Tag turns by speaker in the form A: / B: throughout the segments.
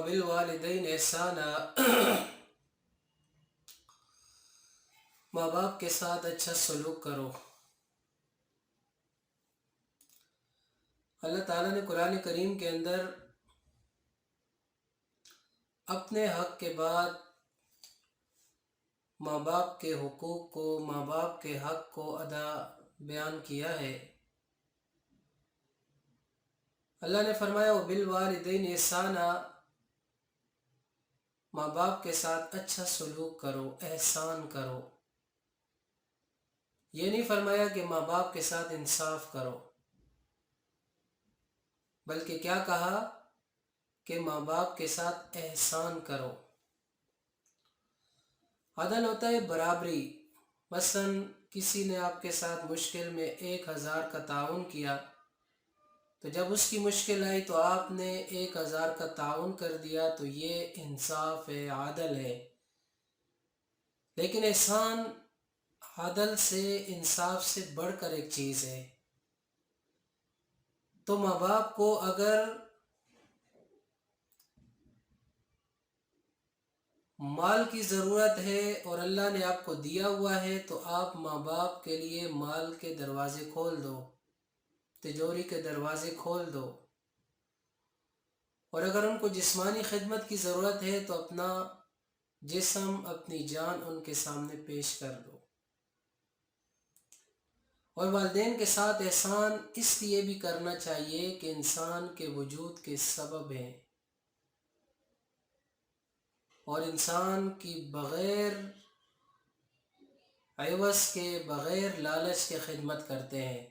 A: وبالوالدین احسانا ماں باپ کے ساتھ اچھا سلوک کرو۔ اللہ تعالیٰ نے قرآن کریم کے اندر اپنے حق کے بعد ماں باپ کے حقوق کو، ماں باپ کے حق کو بیان کیا ہے۔ اللہ نے فرمایا وبالوالدین احسانا، ماں باپ کے ساتھ اچھا سلوک کرو، احسان کرو۔ یہ نہیں فرمایا کہ ماں باپ کے ساتھ انصاف کرو، بلکہ کیا کہا کہ ماں باپ کے ساتھ احسان کرو۔ عدل ہوتا ہے برابری۔ مثلا کسی نے آپ کے ساتھ مشکل میں 1000 کا تعاون کیا، تو جب اس کی مشکل آئی تو آپ نے 1000 کا تعاون کر دیا، تو یہ انصاف ہے، عدل ہے۔ لیکن احسان عدل سے، انصاف سے بڑھ کر ایک چیز ہے۔ تو ماں باپ کو اگر مال کی ضرورت ہے اور اللہ نے آپ کو دیا ہوا ہے، تو آپ ماں باپ کے لیے مال کے دروازے کھول دو، تجوری کے دروازے کھول دو۔ اور اگر ان کو جسمانی خدمت کی ضرورت ہے تو اپنا جسم، اپنی جان ان کے سامنے پیش کر دو۔ اور والدین کے ساتھ احسان اس لیے بھی کرنا چاہیے کہ انسان کے وجود کے سبب ہیں، اور انسان کی بغیر عوض کے، بغیر لالچ کے خدمت کرتے ہیں۔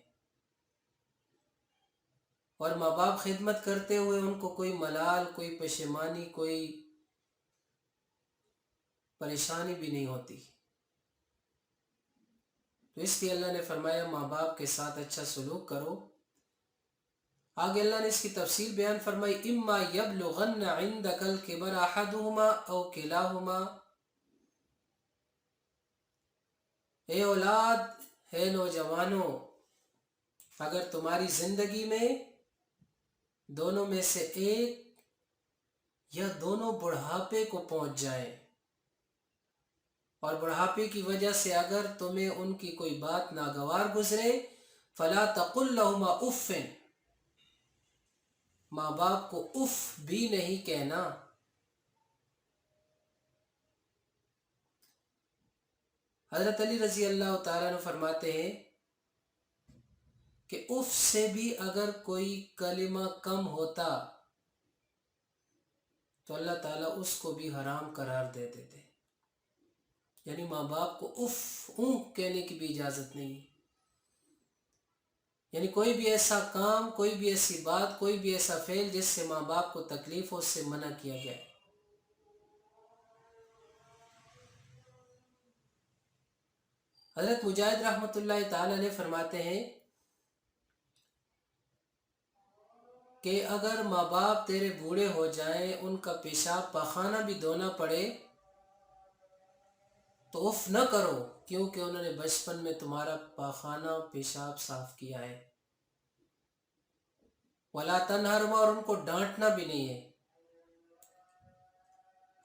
A: اور ماں باپ خدمت کرتے ہوئے ان کو کوئی ملال، کوئی پشیمانی، کوئی پریشانی بھی نہیں ہوتی۔ تو اس لیے اللہ نے فرمایا ماں باپ کے ساتھ اچھا سلوک کرو۔ آگے اللہ نے اس کی تفصیل بیان فرمائی، اما یبلغن عندک الکبر احدہما او کلاہما، اے اولاد، اے نوجوانوں، اگر تمہاری زندگی میں دونوں میں سے ایک یا دونوں بڑھاپے کو پہنچ جائیں، اور بڑھاپے کی وجہ سے اگر تمہیں ان کی کوئی بات ناگوار گزرے، فلا تقل لہما اف، ماں باپ کو اف بھی نہیں کہنا۔ حضرت علی رضی اللہ تعالیٰ عنہ فرماتے ہیں کہ اف سے بھی اگر کوئی کلمہ کم ہوتا تو اللہ تعالیٰ اس کو بھی حرام قرار دے دیتے۔ یعنی ماں باپ کو اف، اونک کہنے کی بھی اجازت نہیں۔ یعنی کوئی بھی ایسا کام، کوئی بھی ایسی بات، کوئی بھی ایسا فعل جس سے ماں باپ کو تکلیف ہو، اس سے منع کیا گیا ہے۔ حضرت مجاہد رحمۃ اللہ تعالی علیہ فرماتے ہیں کہ اگر ماں باپ تیرے بوڑھے ہو جائیں، ان کا پیشاب پاخانہ بھی دھونا پڑے تو اف نہ کرو، کیونکہ انہوں نے بچپن میں تمہارا پاخانہ پیشاب صاف کیا ہے۔ ولا تنہرہما، اور ان کو ڈانٹنا بھی نہیں ہے۔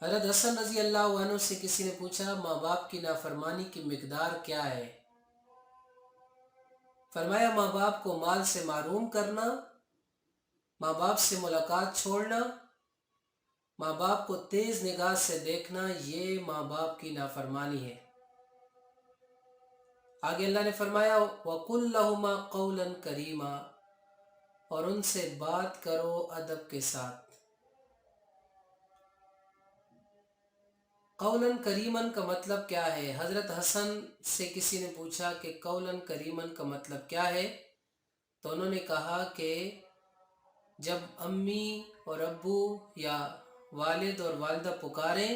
A: حضرت حسن رضی اللہ عنہ سے کسی نے پوچھا ماں باپ کی نافرمانی کی مقدار کیا ہے؟ فرمایا ماں باپ کو مال سے محروم کرنا، ماں باپ سے ملاقات چھوڑنا، ماں باپ کو تیز نگاہ سے دیکھنا، یہ ماں باپ کی نافرمانی ہے۔ آگے اللہ نے فرمایا وَقُلْ لَهُمَا قَوْلًا كَرِيمًا، اور ان سے بات کرو ادب کے ساتھ۔ قولاً کریماً کا مطلب کیا ہے؟ حضرت حسن سے کسی نے پوچھا کہ قولاً کریماً کا مطلب کیا ہے؟ تو انہوں نے کہا کہ جب امی اور ابو یا والد اور والدہ پکاریں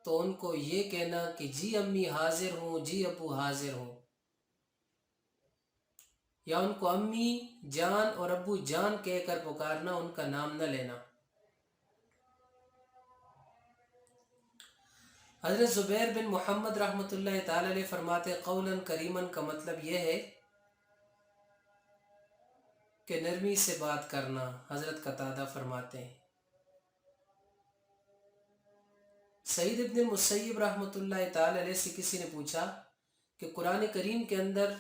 A: تو ان کو یہ کہنا کہ جی امی حاضر ہوں، جی ابو حاضر ہوں، یا ان کو امی جان اور ابو جان کہہ کر پکارنا، ان کا نام نہ لینا۔ حضرت زبیر بن محمد رحمۃ اللہ تعالی علیہ فرماتے قولاً کریماً کا مطلب یہ ہے کہ نرمی سے بات کرنا۔ حضرت قتادہ فرماتے ہیں، سعید ابن المسیب رحمۃ اللہ تعالی علیہ سے کسی نے پوچھا کہ قرآن کریم کے اندر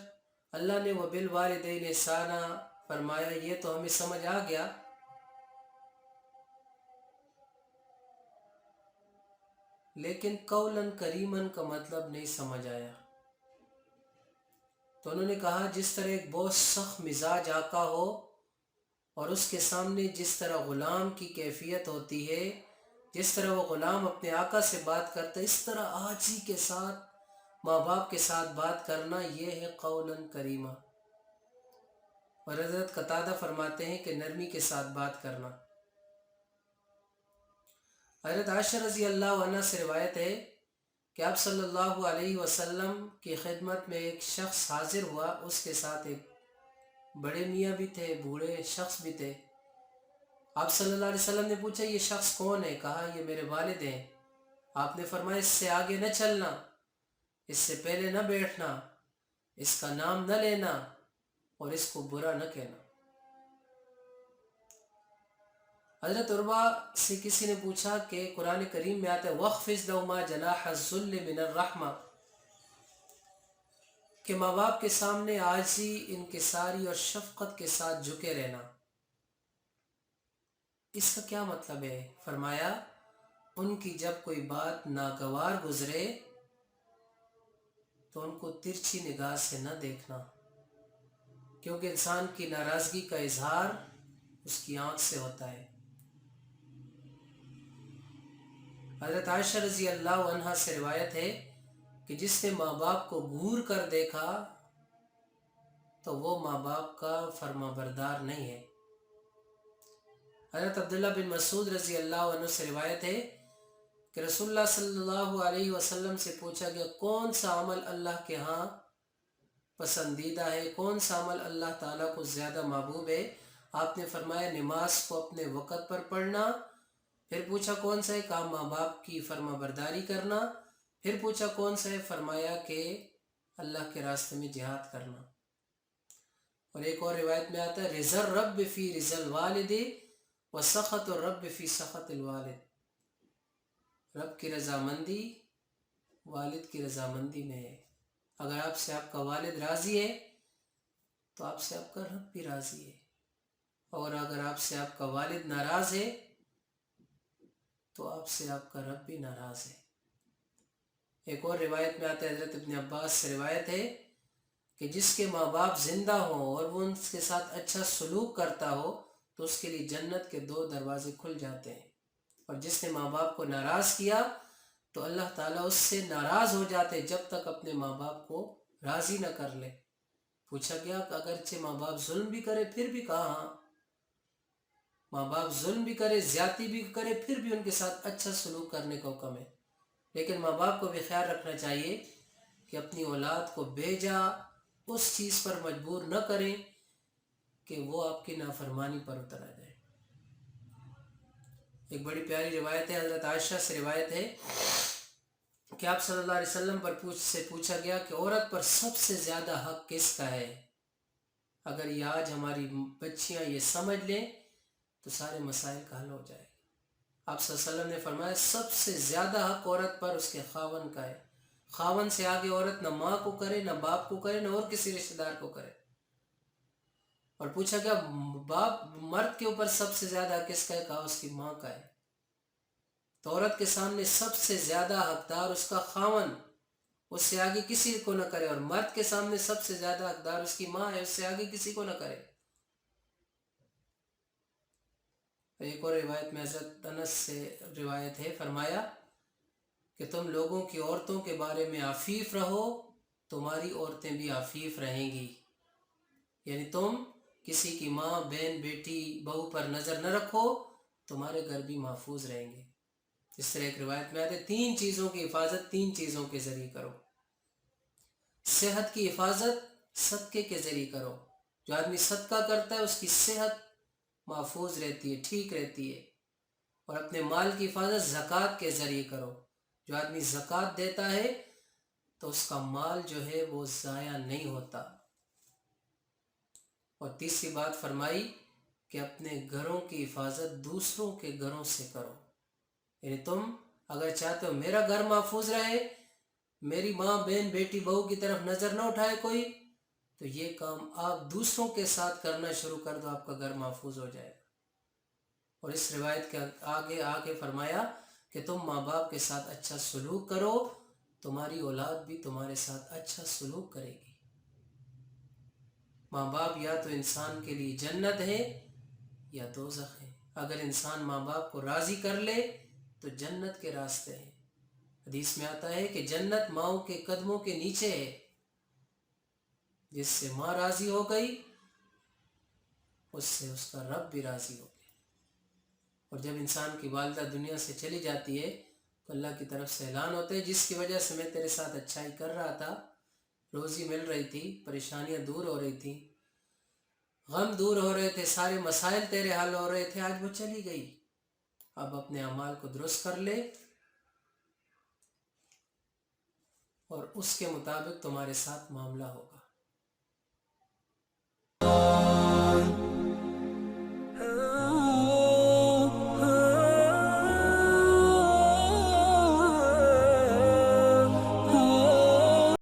A: اللہ نے وبالوالدین احسانا فرمایا، یہ تو ہمیں سمجھ آ گیا، لیکن قولاً کریماً کا مطلب نہیں سمجھ آیا۔ تو انہوں نے کہا، جس طرح ایک بہت سخت مزاج آقا ہو اور اس کے سامنے جس طرح غلام کی کیفیت ہوتی ہے، جس طرح وہ غلام اپنے آقا سے بات کرتا ہے، اس طرح عاجزی کے ساتھ ماں باپ کے ساتھ بات کرنا، یہ ہے قولاً کریمہ۔ اور حضرت قتادہ فرماتے ہیں کہ نرمی کے ساتھ بات کرنا۔ حضرت عائشہ رضی اللہ عنہ سے روایت ہے کہ آپ صلی اللہ علیہ وسلم کی خدمت میں ایک شخص حاضر ہوا، اس کے ساتھ ایک بڑے میاں بھی تھے، بوڑھے شخص بھی تھے۔ آپ صلی اللہ علیہ وسلم نے پوچھا، یہ شخص کون ہے؟ کہا، یہ میرے والد ہیں۔ آپ نے فرمایا، اس سے آگے نہ چلنا، اس سے پہلے نہ بیٹھنا، اس کا نام نہ لینا اور اس کو برا نہ کہنا۔ حضرت عروہ سے کسی نے پوچھا کہ قرآن کریم میں آتا ہے وَاخْفِضْ لَهُمَا جَنَاحَ الذُّلِّ مِنَ الرَّحْمَةِ، کہ ماں باپ کے سامنے عاجزی، انکساری اور شفقت کے ساتھ جھکے رہنا۔ اس کا کیا مطلب ہے؟ فرمایا، ان کی جب کوئی بات ناگوار گزرے تو ان کو ترچھی نگاہ سے نہ دیکھنا، کیونکہ انسان کی ناراضگی کا اظہار اس کی آنکھ سے ہوتا ہے۔ حضرت عائشہ رضی اللہ عنہ سے روایت ہے کہ جس نے ماں باپ کو گھور کر دیکھا تو وہ ماں باپ کا فرما بردار نہیں ہے۔ حضرت عبداللہ بن مسعود رضی اللہ عنہ سے روایت ہے کہ رسول اللہ صلی اللہ علیہ وسلم سے پوچھا گیا، کون سا عمل اللہ کے ہاں پسندیدہ ہے، کون سا عمل اللہ تعالیٰ کو زیادہ محبوب ہے؟ آپ نے فرمایا، نماز کو اپنے وقت پر پڑھنا۔ پھر پوچھا کون سا ہے؟ کہا، ماں باپ کی فرما برداری کرنا۔ پھر پوچھا کون سا ہے؟ فرمایا کہ اللہ کے راستے میں جہاد کرنا۔ اور ایک اور روایت میں آتا ہے، رضا الرب فی رضا الوالد وسخط الرب فی سخط الوالد، رب کی رضامندی والد کی رضامندی میں ہے۔ اگر آپ سے آپ کا والد راضی ہے تو آپ سے آپ کا رب بھی راضی ہے، اور اگر آپ سے آپ کا والد ناراض ہے تو آپ سے آپ کا رب بھی ناراض ہے۔ ایک اور روایت میں آتا ہے، حضرت ابن عباس سے روایت ہے کہ جس کے ماں باپ زندہ ہوں اور وہ ان کے ساتھ اچھا سلوک کرتا ہو تو اس کے لیے جنت کے 2 دروازے کھل جاتے ہیں، اور جس نے ماں باپ کو ناراض کیا تو اللہ تعالیٰ اس سے ناراض ہو جاتے جب تک اپنے ماں باپ کو راضی نہ کر لے۔ پوچھا گیا کہ اگرچہ ماں باپ ظلم بھی کرے پھر بھی؟ کہا، ہاں، ماں باپ ظلم بھی کرے، زیادتی بھی کرے، پھر بھی ان کے ساتھ اچھا سلوک کرنے کا حکم ہے۔ لیکن ماں باپ کو بھی خیال رکھنا چاہیے کہ اپنی اولاد کو بھیجا اس چیز پر مجبور نہ کریں کہ وہ آپ کی نافرمانی پر اتر آ جائے۔ ایک بڑی پیاری روایت ہے، حضرت عائشہ سے روایت ہے کہ آپ صلی اللہ علیہ وسلم پر پوچھا گیا کہ عورت پر سب سے زیادہ حق کس کا ہے؟ اگر یہ آج ہماری بچیاں یہ سمجھ لیں تو سارے مسائل کا حل ہو جائے گا۔ آپ صلی اللہ علیہ وسلم نے فرمایا، سب سے زیادہ حق عورت پر اس کے خاوند کا ہے۔ خاوند سے آگے عورت نہ ماں کو کرے، نہ باپ کو کرے، نہ اور کسی رشتہ دار کو کرے۔ اور پوچھا گیا، باپ مرد کے اوپر سب سے زیادہ حق کس کا ہے؟ کہا، اس کی ماں کا ہے۔ تو عورت کے سامنے سب سے زیادہ حقدار اس کا خاوند، اس سے آگے کسی کو نہ کرے، اور مرد کے سامنے سب سے زیادہ حقدار اس کی ماں ہے، اس سے آگے کسی کو نہ کرے۔ ایک اور روایت میں حضرت انس سے روایت ہے، فرمایا کہ تم لوگوں کی عورتوں کے بارے میں عفیف رہو، تمہاری عورتیں بھی عفیف رہیں گی۔ یعنی تم کسی کی ماں، بہن، بیٹی، بہو پر نظر نہ رکھو، تمہارے گھر بھی محفوظ رہیں گے۔ اس طرح ایک روایت میں آتے 3 چیزوں کی حفاظت 3 چیزوں کے ذریعے کرو۔ صحت کی حفاظت صدقے کے ذریعے کرو، جو آدمی صدقہ کرتا ہے اس کی صحت محفوظ رہتی ہے، ٹھیک رہتی ہے۔ اور اپنے مال کی حفاظت زکوٰۃ کے ذریعے کرو، جو آدمی زکوٰۃ دیتا ہے تو اس کا مال جو ہے وہ ضائع نہیں ہوتا۔ اور تیسری بات فرمائی کہ اپنے گھروں کی حفاظت دوسروں کے گھروں سے کرو. یعنی تم اگر چاہتے ہو میرا گھر محفوظ رہے، میری ماں بہن بیٹی بہو کی طرف نظر نہ اٹھائے کوئی، تو یہ کام آپ دوسروں کے ساتھ کرنا شروع کر دو، آپ کا گھر محفوظ ہو جائے گا. اور اس روایت کے آگے فرمایا کہ تم ماں باپ کے ساتھ اچھا سلوک کرو، تمہاری اولاد بھی تمہارے ساتھ اچھا سلوک کرے گی. ماں باپ یا تو انسان کے لیے جنت ہے یا دوزخ ہے. اگر انسان ماں باپ کو راضی کر لے تو جنت کے راستے ہیں. حدیث میں آتا ہے کہ جنت ماؤں کے قدموں کے نیچے ہے. جس سے ماں راضی ہو گئی اس سے اس کا رب بھی راضی ہو گیا. اور جب انسان کی والدہ دنیا سے چلی جاتی ہے تو اللہ کی طرف سے اعلان ہوتے ہے جس کی وجہ سے میں تیرے ساتھ اچھائی کر رہا تھا، روزی مل رہی تھی، پریشانیاں دور ہو رہی تھیں، غم دور ہو رہے تھے، سارے مسائل تیرے حل ہو رہے تھے، آج وہ چلی گئی. اب اپنے اعمال کو درست کر لے اور اس کے مطابق تمہارے ساتھ معاملہ ہوگا.